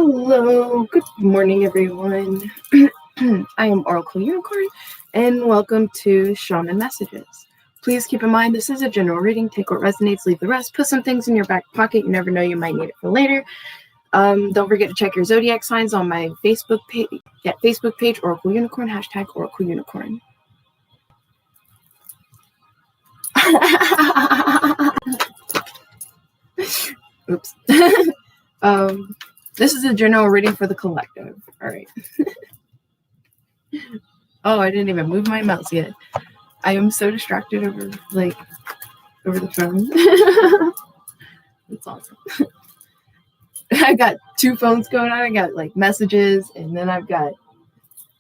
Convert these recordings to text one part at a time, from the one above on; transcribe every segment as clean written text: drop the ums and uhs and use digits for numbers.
Hello, good morning, everyone. I am OracleUnicorn, and welcome to Shaman Messages. Please keep in mind this is a general reading. Take what resonates, leave the rest. Put some things in your back pocket. You never know, you might need it for later. Don't forget to check your zodiac signs on my Facebook page. Yeah, Facebook page, OracleUnicorn, hashtag OracleUnicorn. Oops. This is a general reading for the collective. All right. Oh, I didn't even move my mouse yet. I am so distracted over the phone. It's awesome. I got two phones going on. I got like messages, and then I've got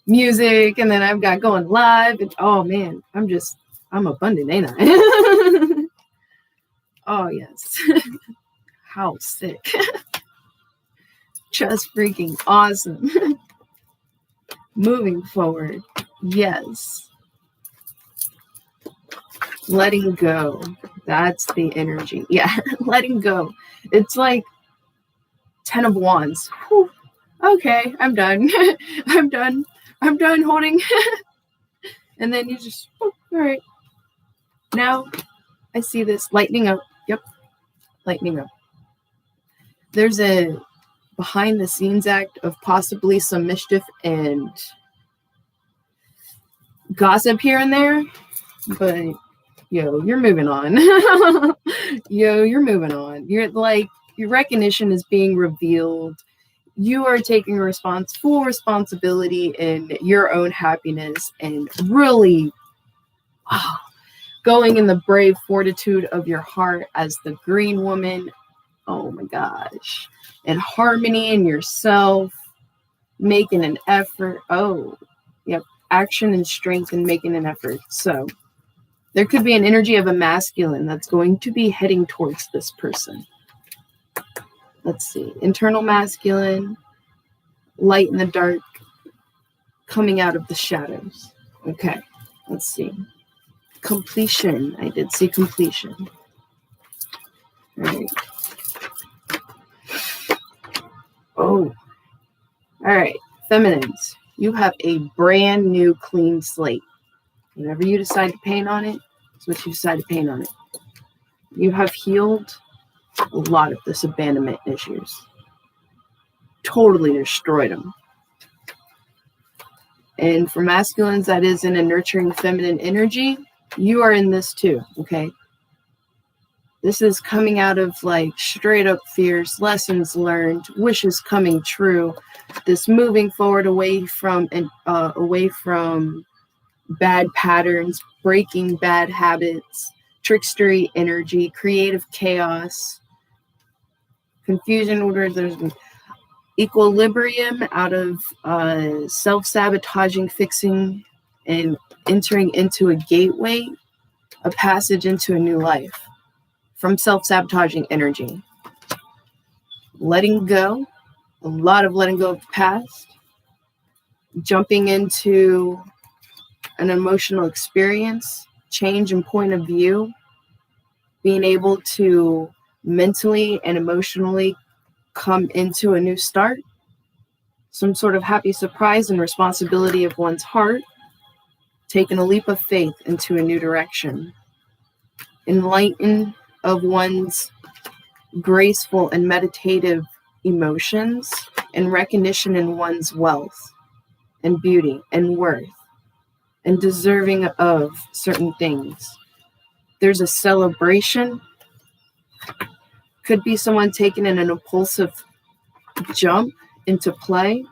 music, and then I've got going live. And oh man, I'm abundant, ain't I? Oh yes. How sick. Just freaking awesome. Moving forward. Yes. Letting go. That's the energy. Yeah, letting go. It's like 10 of Wands. Whew. Okay, I'm done. I'm done holding. And then you just, all right. Now I see this lightening up. Yep, lightening up. There's a behind the scenes act of possibly some mischief and gossip here and there, but you're moving on. You're moving on. You're like, your recognition is being revealed. You are taking full responsibility in your own happiness and really going in the brave fortitude of your heart as the green woman. Oh my gosh. And harmony in yourself, making an effort. Oh, yep. Action and strength and making an effort. So there could be an energy of a masculine that's going to be heading towards this person. Let's see. Internal masculine, light in the dark, coming out of the shadows. Okay. Let's see. Completion. I did see completion. All right. Oh. All right. Feminines. You have a brand new clean slate. Whatever you decide to paint on it, is what you decide to paint on it. You have healed a lot of this abandonment issues. Totally destroyed them. And for masculines, that is in a nurturing feminine energy, you are in this too, okay? This is coming out of like straight up fears, lessons learned, wishes coming true, this moving forward away from bad patterns, breaking bad habits, trickstery energy, creative chaos, confusion, where there's equilibrium out of self-sabotaging, fixing, and entering into a gateway, a passage into a new life from self-sabotaging energy. Letting go, a lot of letting go of the past, jumping into an emotional experience, change in point of view, being able to mentally and emotionally come into a new start, some sort of happy surprise and responsibility of one's heart, taking a leap of faith into a new direction, enlighten of one's graceful and meditative emotions, and recognition in one's wealth and beauty and worth and deserving of certain things. There's a celebration. Could be someone taking an impulsive jump into play.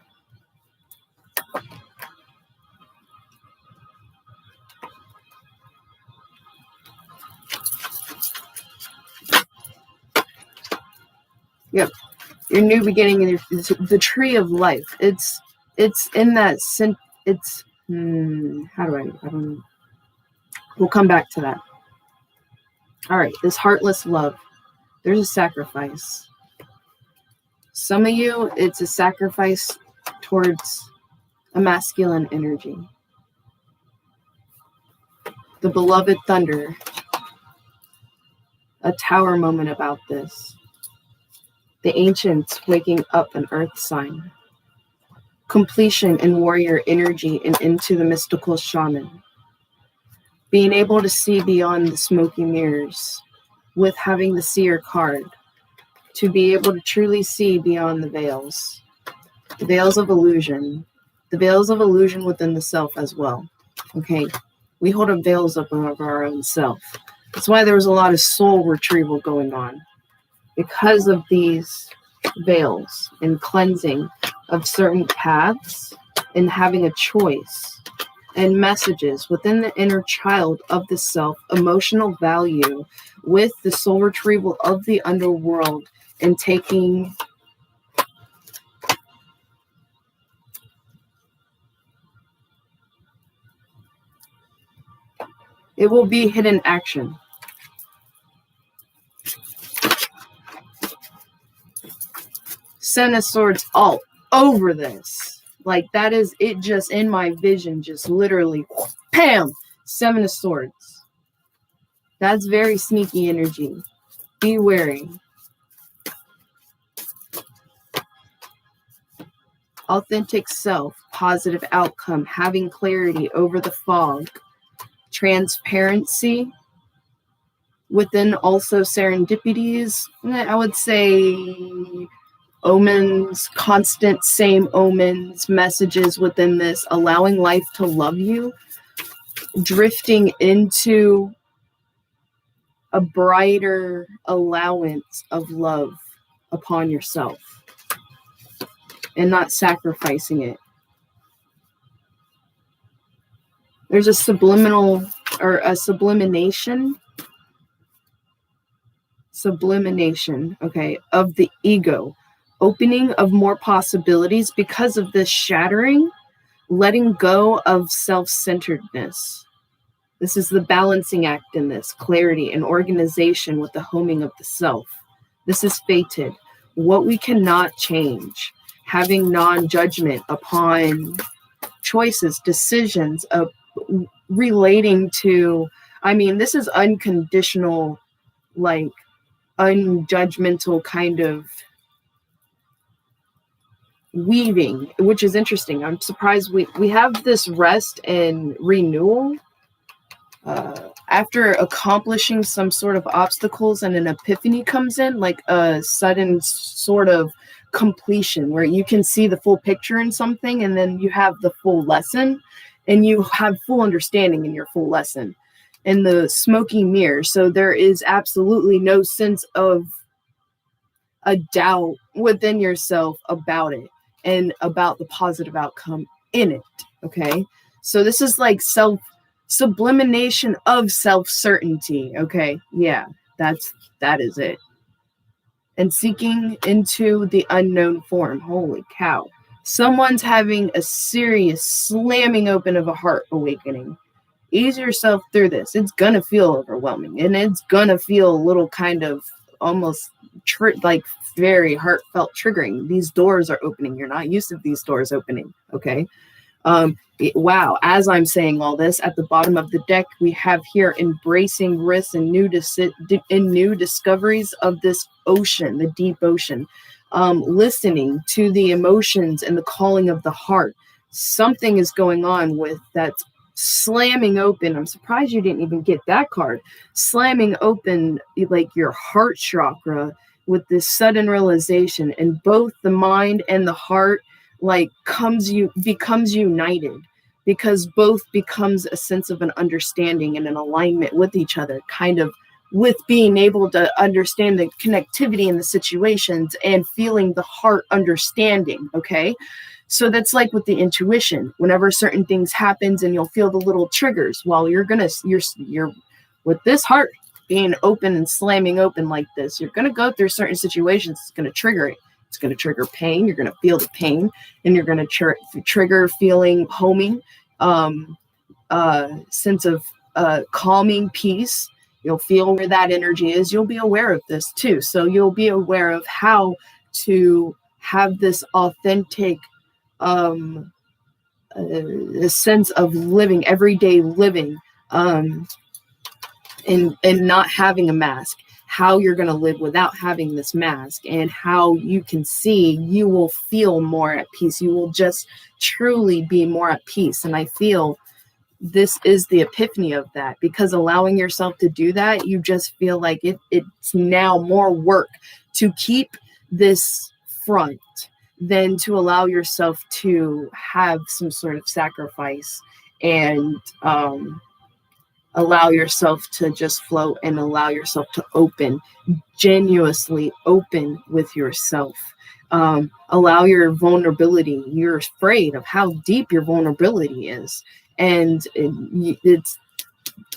Yep. Your new beginning and the tree of life. It's in that it's how do I don't know. We'll come back to that. All right, this heartless love. There's a sacrifice. Some of you, it's a sacrifice towards a masculine energy. The beloved thunder. A tower moment about this. The ancients waking up an earth sign. Completion and warrior energy and into the mystical shaman. Being able to see beyond the smoky mirrors with having the seer card. To be able to truly see beyond the veils. The veils of illusion. The veils of illusion within the self as well. Okay, we hold up veils up of our own self. That's why there was a lot of soul retrieval going on. Because of these veils and cleansing of certain paths and having a choice and messages within the inner child of the self, emotional value with the soul retrieval of the underworld and taking it will be hidden action. Seven of Swords all over this. Like, that is it, just in my vision, just literally, bam, Seven of Swords. That's very sneaky energy. Be wary. Authentic self, positive outcome, having clarity over the fog, transparency, within also serendipities, I would say omens, constant same omens, messages within this, allowing life to love you, drifting into a brighter allowance of love upon yourself and not sacrificing it. There's a subliminal or a sublimation, okay, of the ego, opening of more possibilities because of this shattering, letting go of self-centeredness. This is the balancing act in this, clarity and organization with the homing of the self. This is fated. What we cannot change, having non-judgment upon choices, decisions of relating to, I mean, this is unconditional, like unjudgmental kind of weaving, which is interesting. I'm surprised we have this rest and renewal after accomplishing some sort of obstacles, and an epiphany comes in, like a sudden sort of completion where you can see the full picture in something, and then you have the full lesson and you have full understanding in your full lesson in the smoky mirror. So there is absolutely no sense of a doubt within yourself about it and about the positive outcome in it. Okay, so this is like sublimation of self-certainty. Okay, yeah, that is it. And seeking into the unknown form. Holy cow. Someone's having a serious slamming open of a heart awakening. Ease yourself through this. It's gonna feel overwhelming, and it's gonna feel a little kind of almost like very heartfelt triggering. These doors are opening. You're not used to these doors opening. Okay. Wow. As I'm saying all this, at the bottom of the deck, we have here embracing risks and new discoveries of this ocean, the deep ocean. Listening to the emotions and the calling of the heart. Something is going on with that's slamming open. I'm surprised you didn't even get that card. Slamming open like your heart chakra with this sudden realization, and both the mind and the heart like becomes united, because both becomes a sense of an understanding and an alignment with each other, kind of with being able to understand the connectivity in the situations and feeling the heart understanding. Okay, so that's like with the intuition, whenever certain things happens and you'll feel the little triggers, while you're with this heart being open and slamming open like this, you're going to go through certain situations. It's going to trigger it. It's going to trigger pain. You're going to feel the pain, and you're going to trigger feeling homing, sense of calming peace. You'll feel where that energy is. You'll be aware of this too. So you'll be aware of how to have this authentic sense of living, everyday living, and not having a mask, how you're going to live without having this mask, and how you can see you will feel more at peace. You will just truly be more at peace. And I feel this is the epiphany of that, because allowing yourself to do that, you just feel like it's now more work to keep this front than to allow yourself to have some sort of sacrifice and allow yourself to just flow and allow yourself to open, genuinely open with yourself. Allow your vulnerability. You're afraid of how deep your vulnerability is. And it's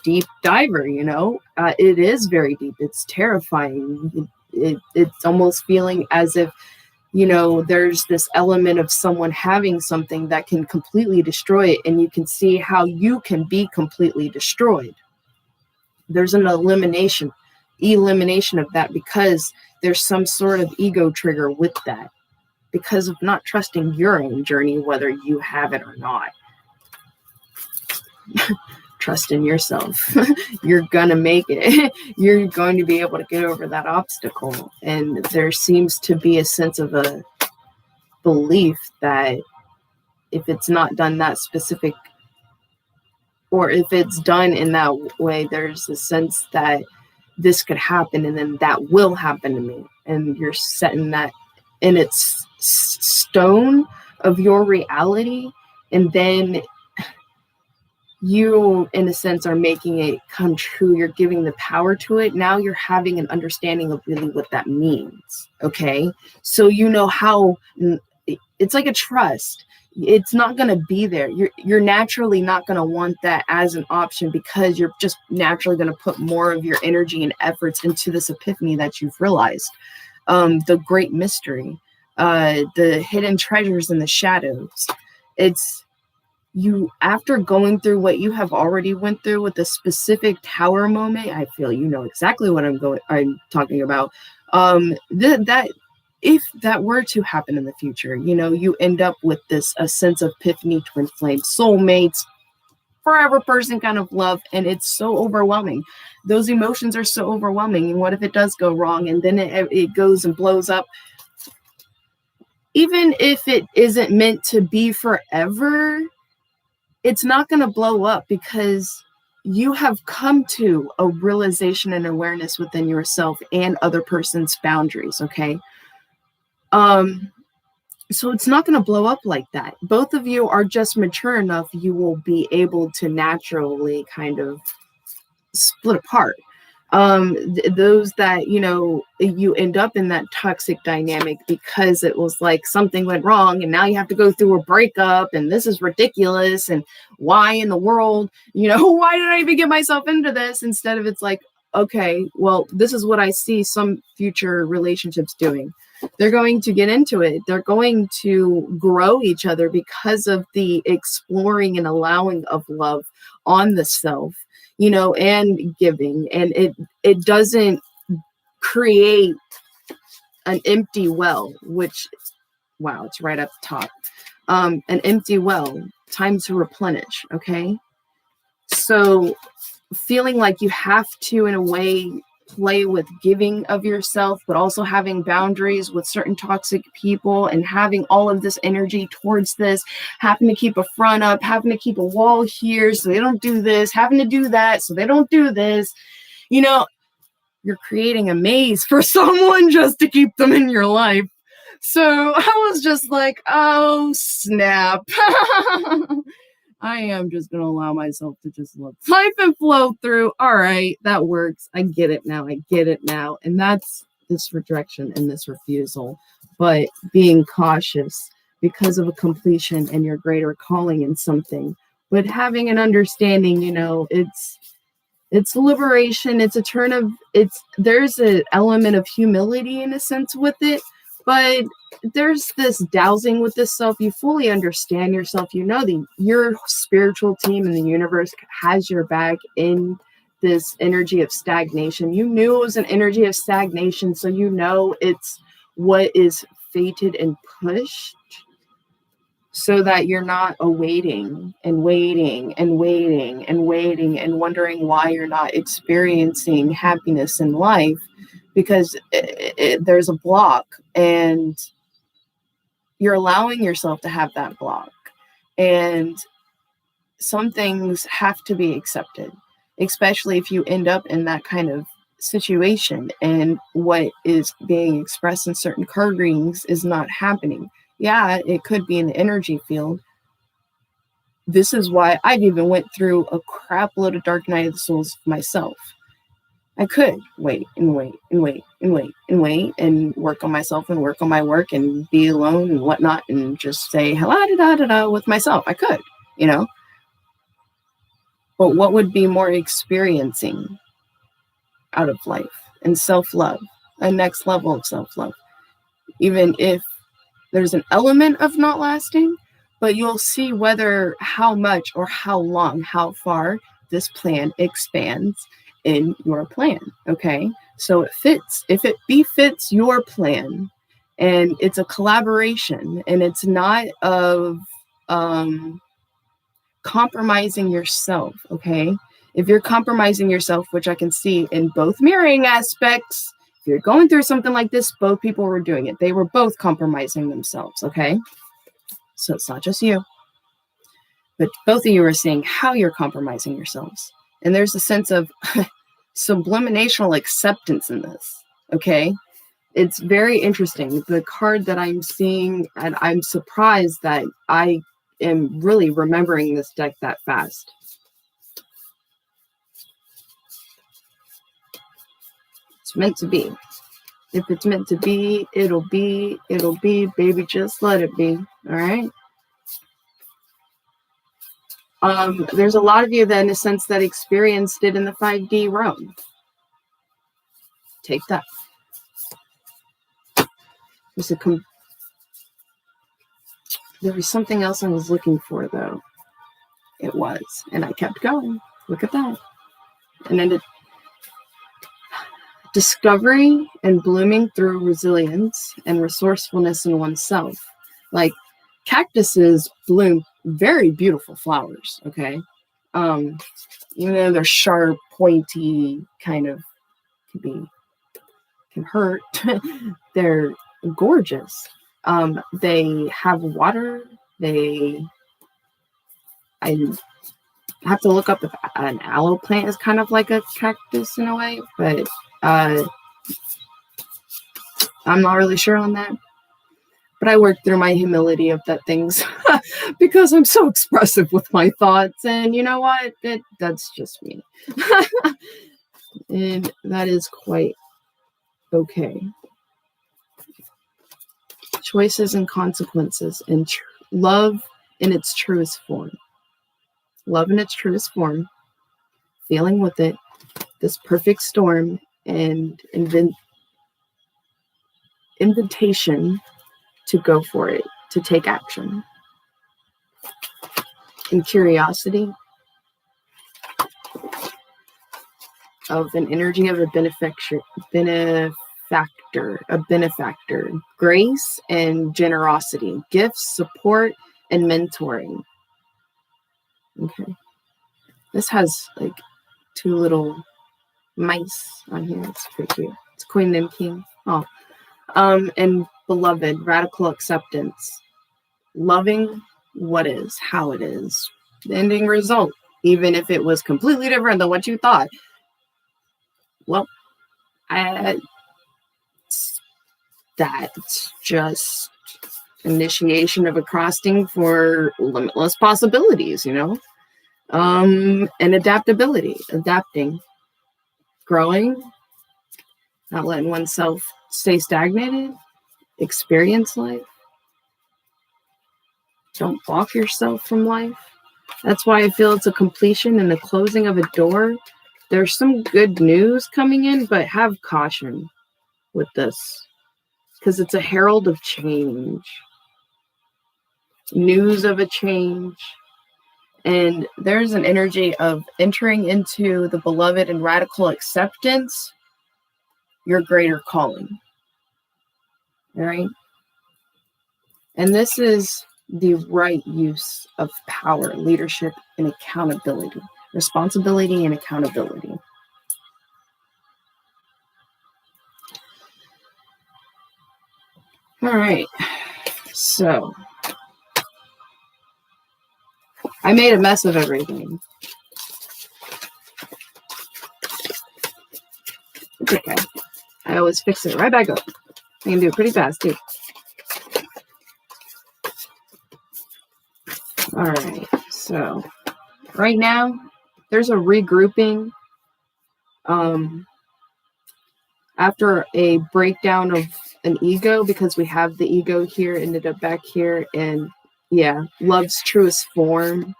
deep diver, it is very deep. It's terrifying. It's almost feeling as if, there's this element of someone having something that can completely destroy it, and you can see how you can be completely destroyed. There's an elimination of that, because there's some sort of ego trigger with that, because of not trusting your own journey, whether you have it or not. Trust in yourself. You're gonna make it. You're going to be able to get over that obstacle. And there seems to be a sense of a belief that if it's not done that specific, or if it's done in that way, there's a sense that this could happen, and then that will happen to me. And you're setting that in its stone of your reality, and then you, in a sense, are making it come true. You're giving the power to it. Now you're having an understanding of really what that means. Okay. So how it's like a trust. It's not going to be there. You're naturally not going to want that as an option, because you're just naturally going to put more of your energy and efforts into this epiphany that you've realized. The great mystery, the hidden treasures in the shadows. It's, you, after going through what you have already went through with the specific tower moment, I feel exactly what I'm talking about. That if that were to happen in the future, you end up with a sense of epiphany, twin flame, soulmates, forever person kind of love, and it's so overwhelming. Those emotions are so overwhelming. And what if it does go wrong, and then it goes and blows up? Even if it isn't meant to be forever, it's not going to blow up, because you have come to a realization and awareness within yourself and other person's boundaries. Okay. So it's not going to blow up like that. Both of you are just mature enough. You will be able to naturally kind of split apart. Those that, you end up in that toxic dynamic because it was like something went wrong, and now you have to go through a breakup, and this is ridiculous, and why in the world, why did I even get myself into this? Instead of, it's like, okay, well, this is what I see some future relationships doing. They're going to get into it. They're going to grow each other because of the exploring and allowing of love on the self, and giving. And it doesn't create an empty well, which, wow, it's right up the top. An empty well, time to replenish. Okay. So feeling like you have to, in a way, play with giving of yourself, but also having boundaries with certain toxic people, and having all of this energy towards this, having to keep a front up, having to keep a wall here so they don't do this, having to do that so they don't do this. You're creating a maze for someone just to keep them in your life. So I was just like, oh, snap. I am just going to allow myself to just let life and flow through. All right, that works. I get it now. And that's this rejection and this refusal. But being cautious because of a completion and your greater calling in something. But having an understanding, it's liberation. It's there's an element of humility in a sense with it. But there's this dowsing with this self. You fully understand yourself. Your spiritual team in the universe has your back in this energy of stagnation. You knew it was an energy of stagnation, so it's what is fated and pushed. so that you're not awaiting and waiting and waiting and waiting and wondering why you're not experiencing happiness in life, because there's a block, and you're allowing yourself to have that block. And some things have to be accepted, especially if you end up in that kind of situation and what is being expressed in certain card readings is not happening. Yeah, it could be in the energy field. This is why I've even went through a crap load of dark night of the souls myself. I could wait and wait and wait and wait and wait and work on myself and work on my work and be alone and whatnot and just say hello da da da with myself. I could, you know. But what would be more experiencing out of life and self-love, a next level of self-love, even if there's an element of not lasting, but you'll see whether how much or how long, how far this plan expands in your plan. Okay. So it fits, if it befits your plan, and it's a collaboration, and it's not of compromising yourself. Okay. If you're compromising yourself, which I can see in both mirroring aspects, if you're going through something like this, both people were doing it. They were both compromising themselves. Okay. So it's not just you, but both of you are seeing how you're compromising yourselves. And there's a sense of subliminal acceptance in this. Okay. It's very interesting. The card that I'm seeing, and I'm surprised that I am really remembering this deck that fast. It's meant to be. If it's meant to be, it'll be, baby, just let it be. All right. There's a lot of you that, in a sense, that experienced it in the 5D realm. Take that. There was something else I was looking for, though. It was, and I kept going. Look at that. And then discovery and blooming through resilience and resourcefulness in oneself. Like, cactuses bloom very beautiful flowers, okay? Even though they're sharp, pointy, kind of can hurt, they're gorgeous. They have water. I have to look up if an aloe plant is kind of like a cactus in a way, but I'm not really sure on that. But I worked through my humility of that things because I'm so expressive with my thoughts. And you know what? That's just me. And that is quite okay. Choices and consequences, and love in its truest form. Love in its truest form. Feeling with it. This perfect storm and invitation to go for it, to take action. And curiosity of an energy of a benefactor, grace and generosity, gifts, support, and mentoring. Okay. This has like 2 little mice on here. It's pretty cute. It's Queen named King. Oh. And beloved, radical acceptance. Loving what is, how it is. The ending result, even if it was completely different than what you thought. Well, that's just initiation of a crossing for limitless possibilities, you know? And adaptability, adapting, growing, not letting oneself stay stagnated, experience life. Don't block yourself from life. That's why I feel it's a completion and the closing of a door. There's some good news coming in, but have caution with this because it's a herald of change. News of a change. And there's an energy of entering into the beloved and radical acceptance, your greater calling. All right? And this is the right use of power, leadership, and accountability. Responsibility and accountability. All right. So I made a mess of everything. It's okay. I always fix it right back up. I can do it pretty fast too. All right. So right now there's a regrouping after a breakdown of an ego, because we have the ego here, ended up back here, and yeah, love's truest form,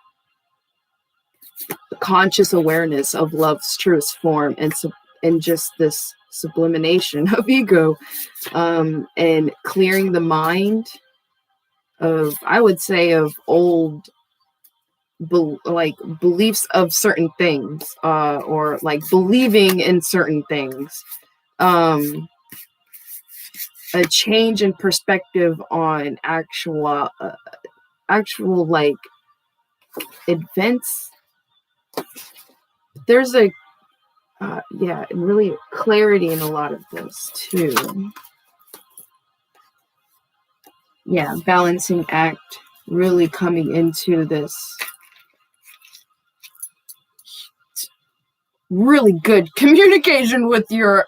conscious awareness of love's truest form, and just this sublimination of ego, and clearing the mind of, I would say, of old like beliefs of certain things, or like believing in certain things, a change in perspective on actual like events. There's a yeah, and really clarity in a lot of this too. Yeah, balancing act, really coming into this really good communication with your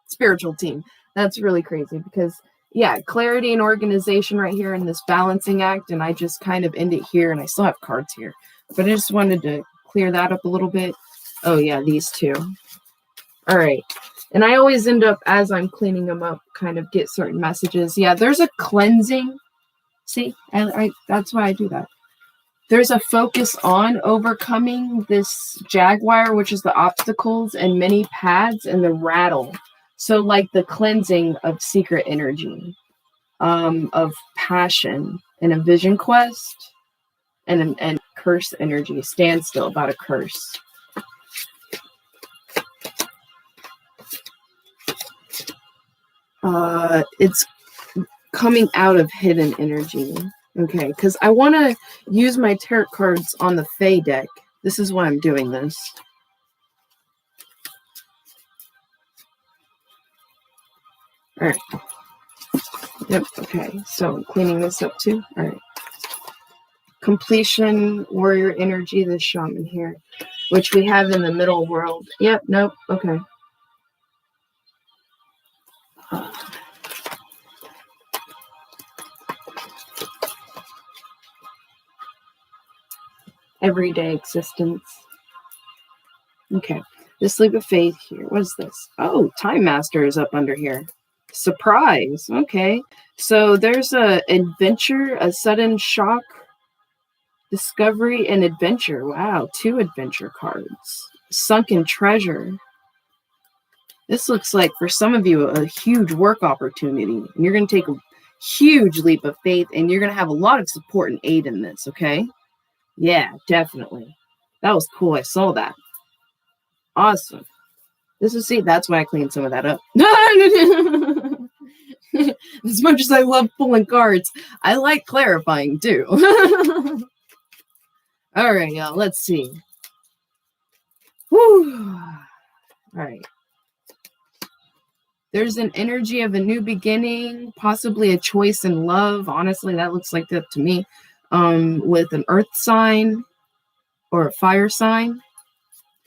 spiritual team. That's really crazy, because yeah, clarity and organization right here in this balancing act, and I just kind of end it here, and I still have cards here, but I just wanted to clear that up a little bit. Oh yeah, these two. All right. And I always end up, as I'm cleaning them up, kind of get certain messages. Yeah, there's a cleansing. See, I that's why I do that. There's a focus on overcoming this jaguar, which is the obstacles and many paths and the rattle. So like the cleansing of secret energy, of passion, and a vision quest, and curse energy, standstill about a curse. It's coming out of hidden energy. Okay, because I want to use my tarot cards on the Fae deck. This is why I'm doing this. All right. Yep, okay. So I'm cleaning this up too. All right. Completion, warrior energy, the shaman here, which we have in the middle world. Yep, nope, okay. Everyday existence. Okay. This leap of faith here. What is this? Oh, Time Master is up under here. Surprise. Okay. So there's a adventure, a sudden shock, discovery, and adventure. Wow. 2 adventure cards. Sunken treasure. This looks like, for some of you, a huge work opportunity. And you're going to take a huge leap of faith, and you're going to have a lot of support and aid in this, okay? Yeah, definitely. That was cool. I saw that. Awesome. See, that's why I cleaned some of that up. As much as I love pulling cards, I like clarifying too. All right, y'all. Let's see. Whew. All right. There's an energy of a new beginning, possibly a choice in love. Honestly, that looks like that to me. With an earth sign or a fire sign.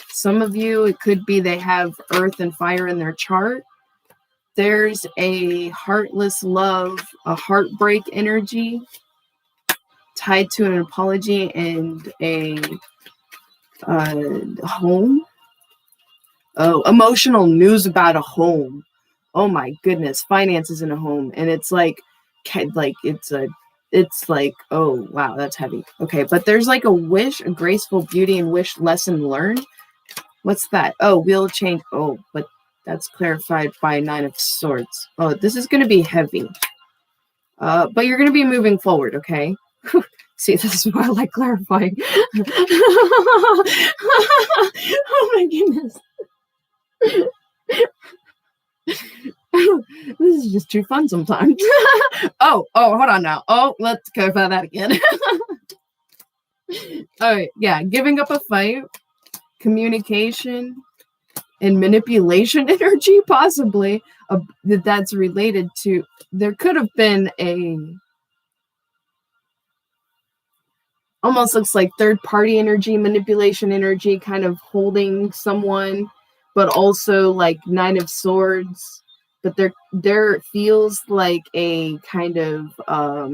Some of you, it could be they have earth and fire in their chart. There's a heartless love, a heartbreak energy tied to an apology and a home. Oh, emotional news about a home. Oh my goodness, finances in a home. And it's like oh wow, that's heavy. Okay, but there's like a wish, a graceful beauty and wish lesson learned. What's that? Oh, wheel of change. Oh, but that's clarified by 9 of Swords. Oh, this is going to be heavy. But you're going to be moving forward, okay? See, this is why I like clarifying. Oh my goodness. This is just too fun sometimes. Oh, hold on now. Oh, let's clarify that again. All right, yeah, giving up a fight, communication, and manipulation energy, possibly, that's related to, there could have been almost looks like third-party energy, manipulation energy, kind of holding someone, but also like Nine of Swords. But there feels like a kind of all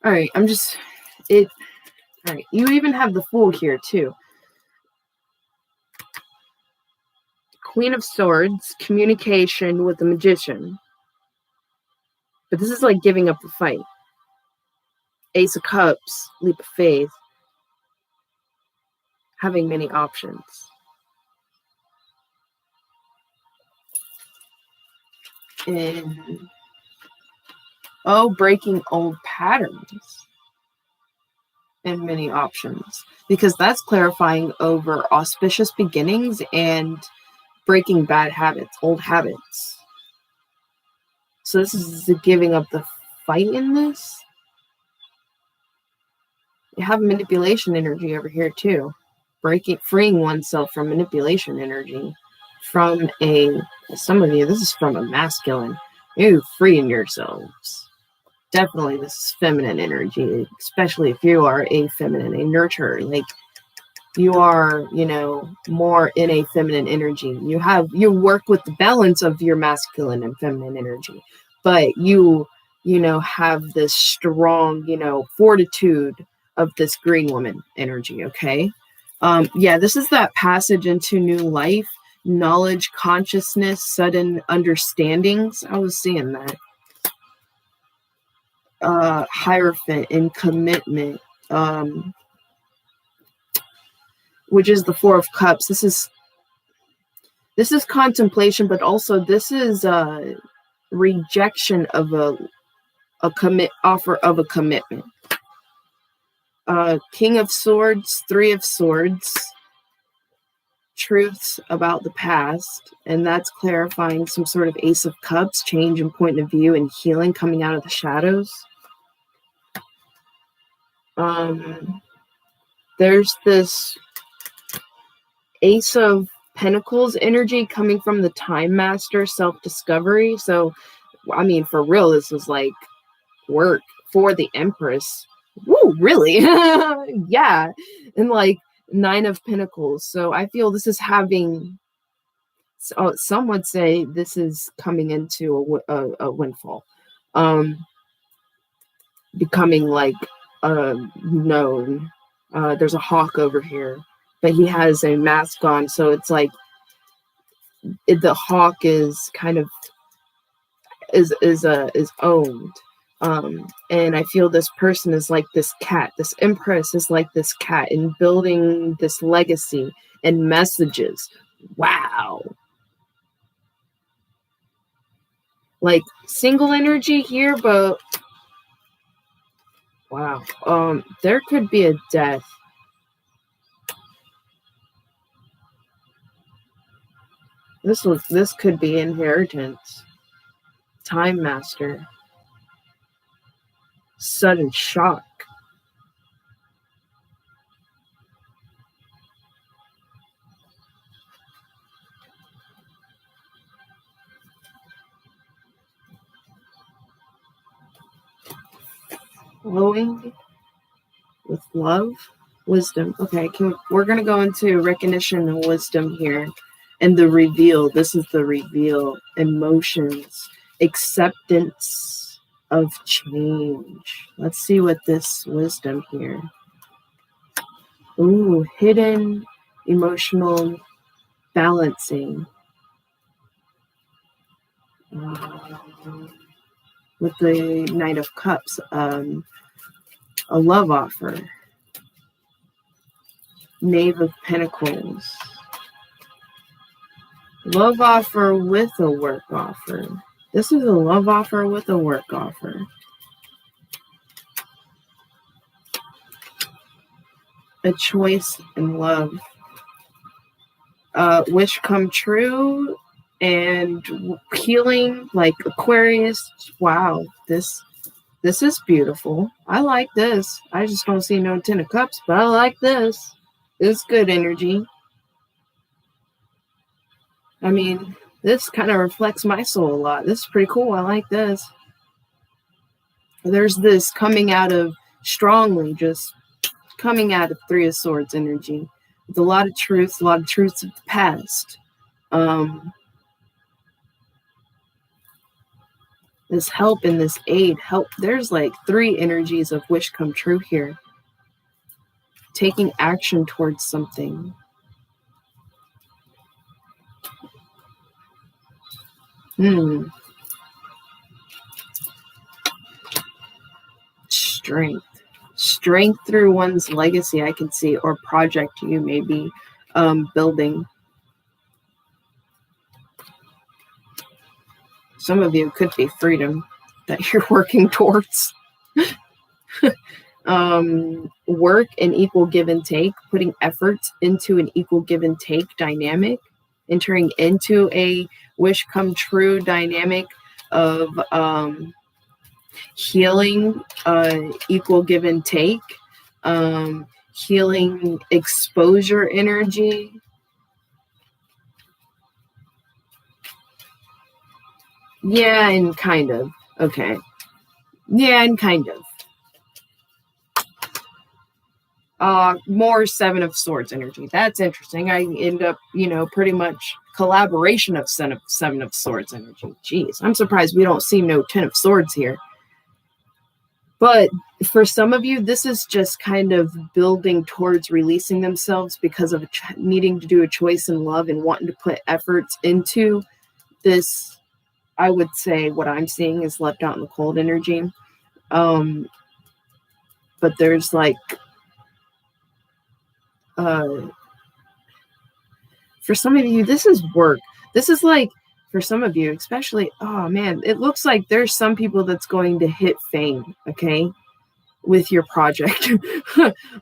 right, all right, you even have the Fool here too. Queen of Swords, communication with the Magician. But this is like giving up the fight. Ace of Cups, leap of faith. Having many options. And breaking old patterns. And many options. Because that's clarifying over auspicious beginnings and breaking bad habits, old habits. So this is the giving up the fight in this. You have manipulation energy over here too. Freeing oneself from manipulation energy. From some of you, this is from a masculine. You freeing yourselves. Definitely this is feminine energy, especially if you are a feminine, a nurturer. Like you are, more in a feminine energy. You work with the balance of your masculine and feminine energy, but you have this strong, fortitude of this green woman energy. Okay. Yeah, this is that passage into new life, knowledge, consciousness, sudden understandings. I was seeing that. Hierophant in commitment, which is the Four of Cups. This is contemplation, but also this is rejection of a offer of a commitment. King of Swords, Three of Swords, truths about the past, and that's clarifying some sort of Ace of Cups, change in point of view and healing coming out of the shadows. There's this Ace of Pentacles energy coming from the Time Master, self-discovery. So, I mean, for real, this was like work for the Empress. Woo, really? Yeah. And like Nine of Pentacles. So I feel this is having, some would say this is coming into a windfall. Becoming like known. There's a hawk over here, but he has a mask on, so it's like the hawk is kind of is owned. And I feel this person is like this cat. This Empress is like this cat in building this legacy and messages. Wow. Like single energy here, but wow. There could be a death. This could be inheritance. Time Master. Sudden shock. Flowing with love, wisdom. Okay, we're going to go into recognition and wisdom here. And the reveal. This is the reveal. Emotions. Acceptance of change. Let's see what this wisdom here. Ooh, hidden emotional balancing. With the Knight of Cups. A love offer. Knave of Pentacles. Love offer with a work offer. This is a love offer with a work offer. A choice in love. wish come true and healing, like Aquarius. Wow, this is beautiful. I like this. I just don't see no 10 of cups, but I like this. It's good energy. I mean, this kind of reflects my soul a lot. This is pretty cool. I like this. There's this coming out of strongly, just coming out of Three of Swords energy with a lot of truths of the past. This help and this aid, help. There's like 3 energies of wish come true here. Taking action towards something. Strength through one's legacy, I can see, or project you may be building. Some of you could be freedom that you're working towards. Work and equal give and take, putting efforts into an equal give and take dynamic, entering into a wish come true dynamic of healing, equal give and take, healing exposure energy. Yeah, and kind of. Okay. Yeah, and kind of. More 7 of Swords energy. That's interesting. I end up, pretty much collaboration of 7 of Swords energy. Jeez, I'm surprised we don't see no 10 of Swords here. But for some of you, this is just kind of building towards releasing themselves because of needing to do a choice in love and wanting to put efforts into this. I would say what I'm seeing is left out in the cold energy. But there's like, for some of you, this is work. This is like, for some of you, especially, oh man, it looks like there's some people that's going to hit fame, okay, with your project.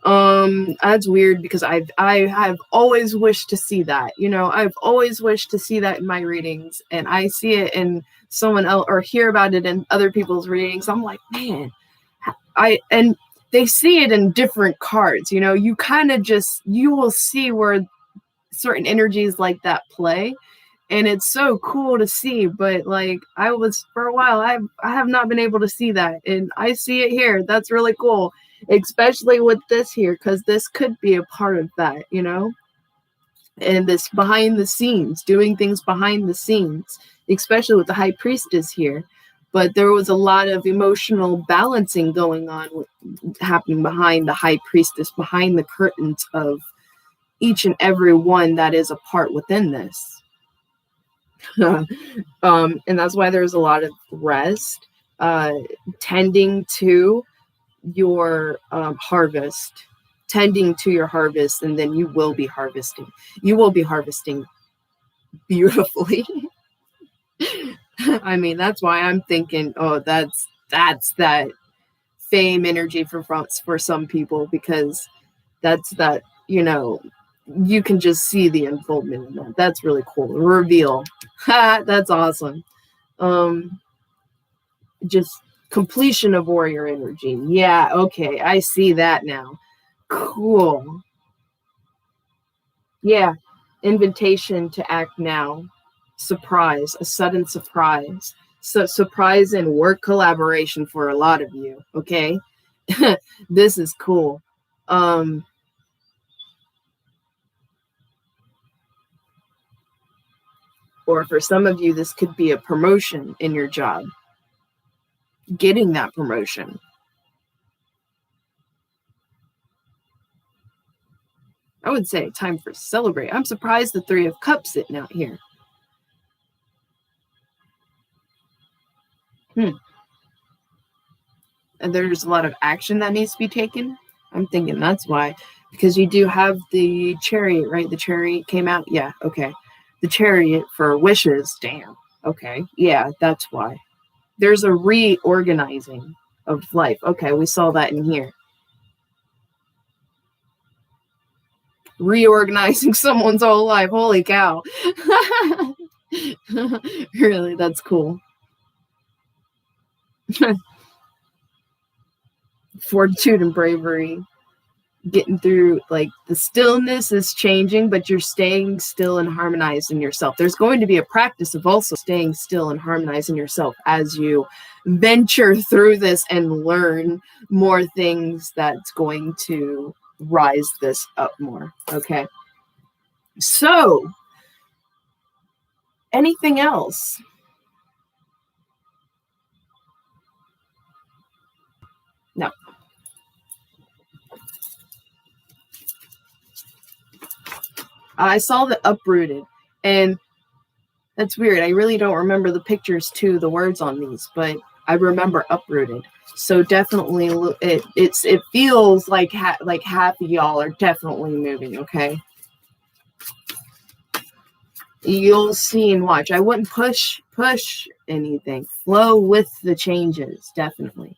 That's weird because I've always wished to see that. I've always wished to see that in my readings, and I see it in someone else or hear about it in other people's readings. I'm like, man, and they see it in different cards. You kind of you will see where certain energies like that play, and it's so cool to see. But like, I was for a while, I have not been able to see that, and I see it here. That's really cool, especially with this here, because this could be a part of that, and this behind the scenes, doing things behind the scenes, especially with the High Priestess here. But there was a lot of emotional balancing going on, happening behind the High Priestess, behind the curtains of each and every one that is a part within this. And that's why there's a lot of rest, tending to your harvest, and then you will be harvesting. You will be harvesting beautifully. I mean, that's why I'm thinking, oh, that's that fame energy for some people, because that's that, you can just see the unfoldment of that. That's really cool. Reveal. That's awesome. Just completion of warrior energy. Yeah, okay. I see that now. Cool. Yeah. Invitation to act now. Surprise. A sudden surprise. So surprise and work collaboration for a lot of you. Okay. This is cool. Or for some of you, this could be a promotion in your job. Getting that promotion. I would say time for celebrate. I'm surprised the 3 of Cups sitting out here. And there's a lot of action that needs to be taken. I'm thinking that's why. Because you do have the Chariot, right? The Chariot came out. Yeah, okay. The Chariot for wishes. Damn. Okay. Yeah, that's why. There's a reorganizing of life. Okay, we saw that in here. reorganizing someone's whole life. Holy cow. Really, that's cool. Fortitude and bravery. Getting through, like, the stillness is changing, but you're staying still and harmonizing yourself. There's going to be a practice of also staying still and harmonizing yourself as you venture through this and learn more things that's going to rise this up more. Okay. So, anything else? No. I saw the uprooted, and that's weird. I really don't remember the pictures to the words on these, but I remember uprooted. So definitely, it feels like half of y'all are definitely moving. Okay, you'll see and watch. I wouldn't push anything. Flow with the changes. Definitely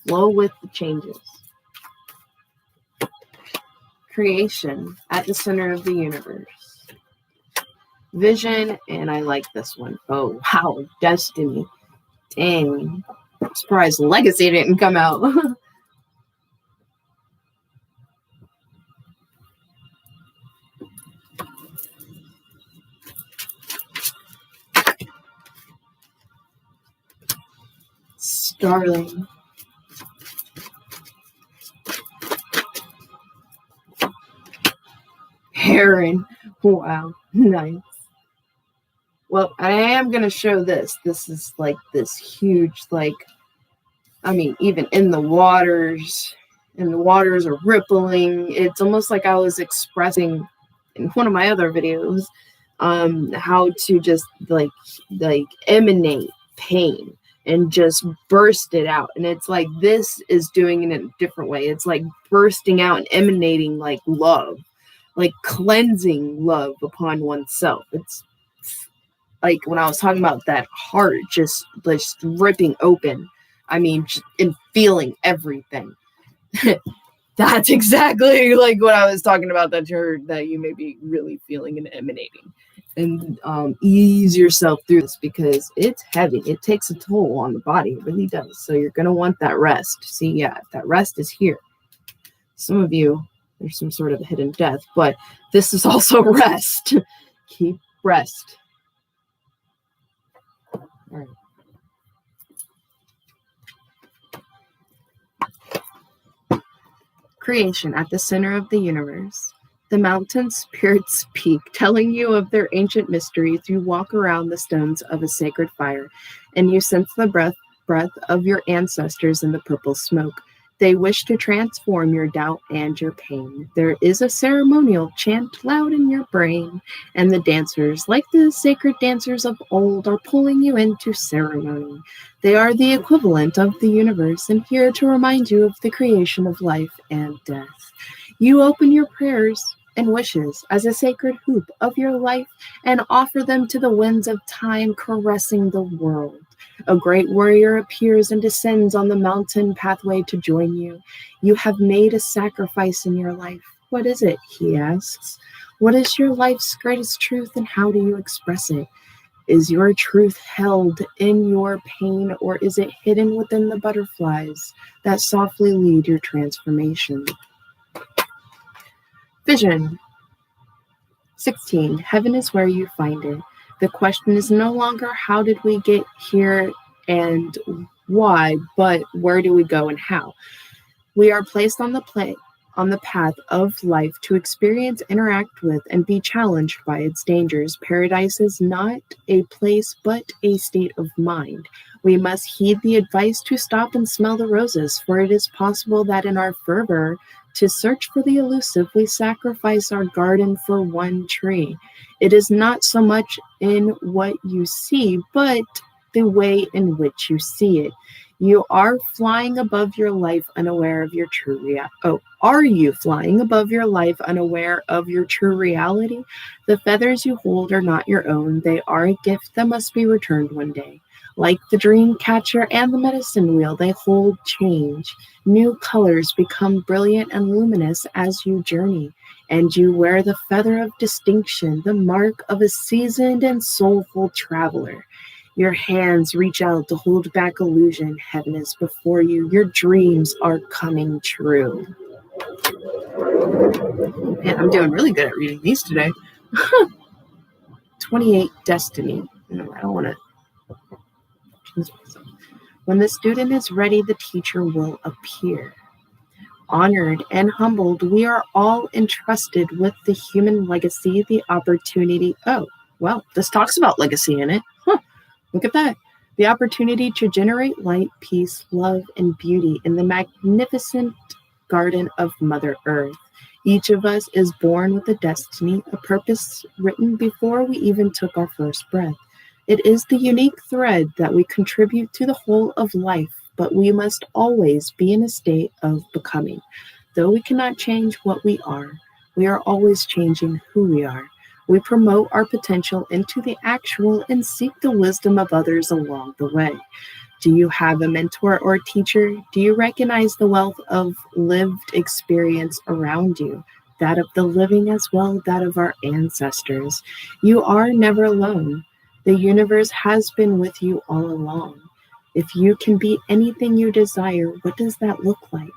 flow with the changes. Creation at the center of the universe. Vision, and I like this one. Oh, wow. Destiny. Dang. I'm surprised Legacy didn't come out. Starling. Heron. Wow. Nice. Well, I am going to show this. This is like this huge, like, I mean, even in the waters, and the waters are rippling. It's almost like I was expressing in one of my other videos how to just like emanate pain and just burst it out. And it's like this is doing it in a different way. It's like bursting out and emanating like love, like cleansing love upon oneself. It's like when I was talking about that heart just ripping open, I mean, and feeling everything. That's exactly like what I was talking about, that you may be really feeling and emanating. And ease yourself through this because it's heavy. It takes a toll on the body. It really does. So you're going to want that rest. See, yeah, that rest is here. Some of you, there's some sort of hidden death, but this is also rest. Keep rest. All right. Creation at the center of the universe. The mountain spirits speak, telling you of their ancient mysteries. You walk around the stones of a sacred fire, and you sense the breath of your ancestors in the purple smoke. They wish to transform your doubt and your pain. There is a ceremonial chant loud in your brain, and the dancers, like the sacred dancers of old, are pulling you into ceremony. They are the equivalent of the universe and here to remind you of the creation of life and death. You open your prayers and wishes as a sacred hoop of your life and offer them to the winds of time caressing the world. A great warrior appears and descends on the mountain pathway to join you. You have made a sacrifice in your life. What is it? He asks. What is your life's greatest truth and how do you express it? Is your truth held in your pain or is it hidden within the butterflies that softly lead your transformation? Vision. 16. Heaven is where you find it. The question is no longer how did we get here and why, but where do we go and how? We are placed on the path of life to experience, interact with, and be challenged by its dangers. Paradise is not a place, but a state of mind. We must heed the advice to stop and smell the roses, for it is possible that in our fervor to search for the elusive, we sacrifice our garden for one tree. It is not so much in what you see, but the way in which you see it. You are flying above your life unaware of your true reality. Oh, are you flying above your life unaware of your true reality? The feathers you hold are not your own. They are a gift that must be returned one day. Like the dream catcher and the medicine wheel, they hold change. New colors become brilliant and luminous as you journey, and you wear the feather of distinction, the mark of a seasoned and soulful traveler. Your hands reach out to hold back illusion. Heaven is before you. Your dreams are coming true. Man, I'm doing really good at reading these today. 28, Destiny. No, I don't want to choose myself. When the student is ready, the teacher will appear. Honored and humbled, we are all entrusted with the human legacy, the opportunity. Oh, well, this talks about legacy in it. Huh, look at that. The opportunity to generate light, peace, love, and beauty in the magnificent garden of Mother Earth. Each of us is born with a destiny, a purpose written before we even took our first breath. It is the unique thread that we contribute to the whole of life, but we must always be in a state of becoming. Though we cannot change what we are always changing who we are. We promote our potential into the actual and seek the wisdom of others along the way. Do you have a mentor or teacher? Do you recognize the wealth of lived experience around you? That of the living as well, that of our ancestors. You are never alone. The universe has been with you all along. If you can be anything you desire, what does that look like?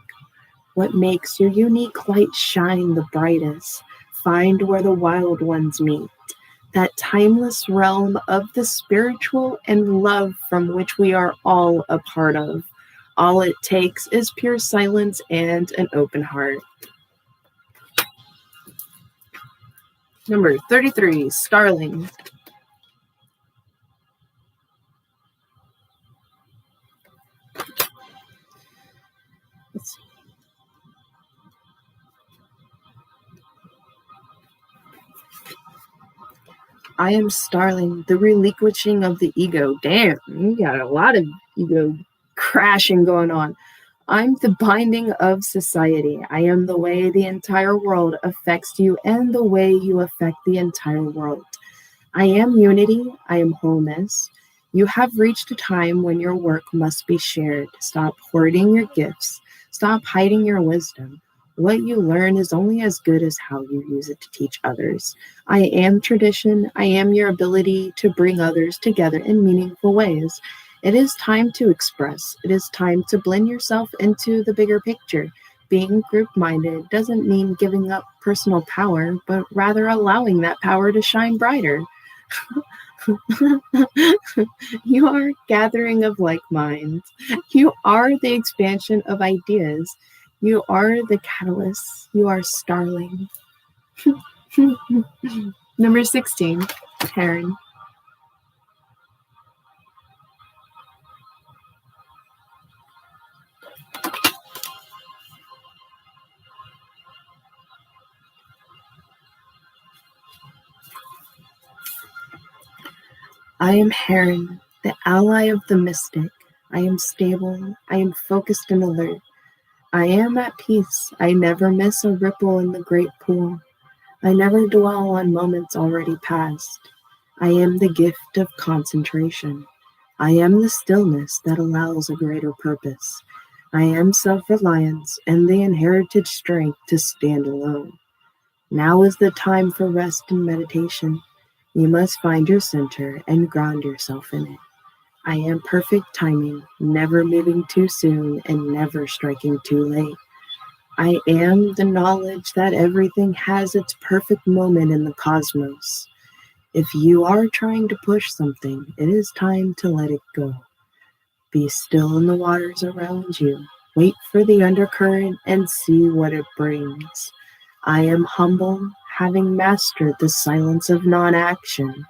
What makes your unique light shine the brightest? Find where the wild ones meet. That timeless realm of the spiritual and love from which we are all a part of. All it takes is pure silence and an open heart. Number 33, Starling. Let's see. I am Starling, the relinquishing of the ego. Damn, you got a lot of ego crashing going on. I'm the binding of society. I am the way the entire world affects you and the way you affect the entire world. I am unity. I am wholeness. You have reached a time when your work must be shared. Stop hoarding your gifts. Stop hiding your wisdom. What you learn is only as good as how you use it to teach others. I am tradition. I am your ability to bring others together in meaningful ways. It is time to express. It is time to blend yourself into the bigger picture. Being group-minded doesn't mean giving up personal power, but rather allowing that power to shine brighter. You are a gathering of like minds. You are the expansion of ideas. You are the catalyst. You are Starling. Number 16, Heron. I am Heron, the ally of the mystic. I am stable. I am focused and alert. I am at peace. I never miss a ripple in the great pool. I never dwell on moments already past. I am the gift of concentration. I am the stillness that allows a greater purpose. I am self-reliance and the inherited strength to stand alone. Now is the time for rest and meditation. You must find your center and ground yourself in it. I am perfect timing, never moving too soon and never striking too late. I am the knowledge that everything has its perfect moment in the cosmos. If you are trying to push something, it is time to let it go. Be still in the waters around you. Wait for the undercurrent and see what it brings. I am humble, having mastered the silence of non-action.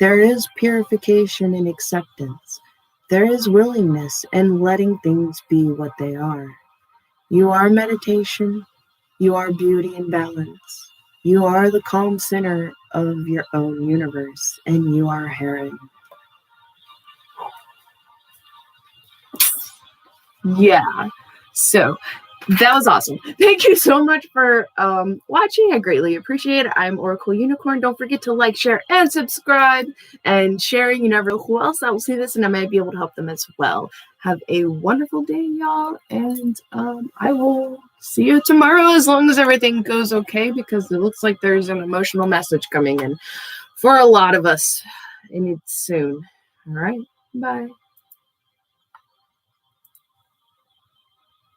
There is purification in acceptance. There is willingness and letting things be what they are. You are meditation. You are beauty and balance. You are the calm center of your own universe, and you are Heron. Yeah. So that was awesome. Thank you so much for watching. I greatly appreciate it. I'm OracleUnicorn. Don't forget to like, share, and subscribe. And sharing, you never know who else that will see this, and I might be able to help them as well. Have a wonderful day, y'all. And I will see you tomorrow as long as everything goes okay, because it looks like there's an emotional message coming in for a lot of us. And it's soon. All right. Bye.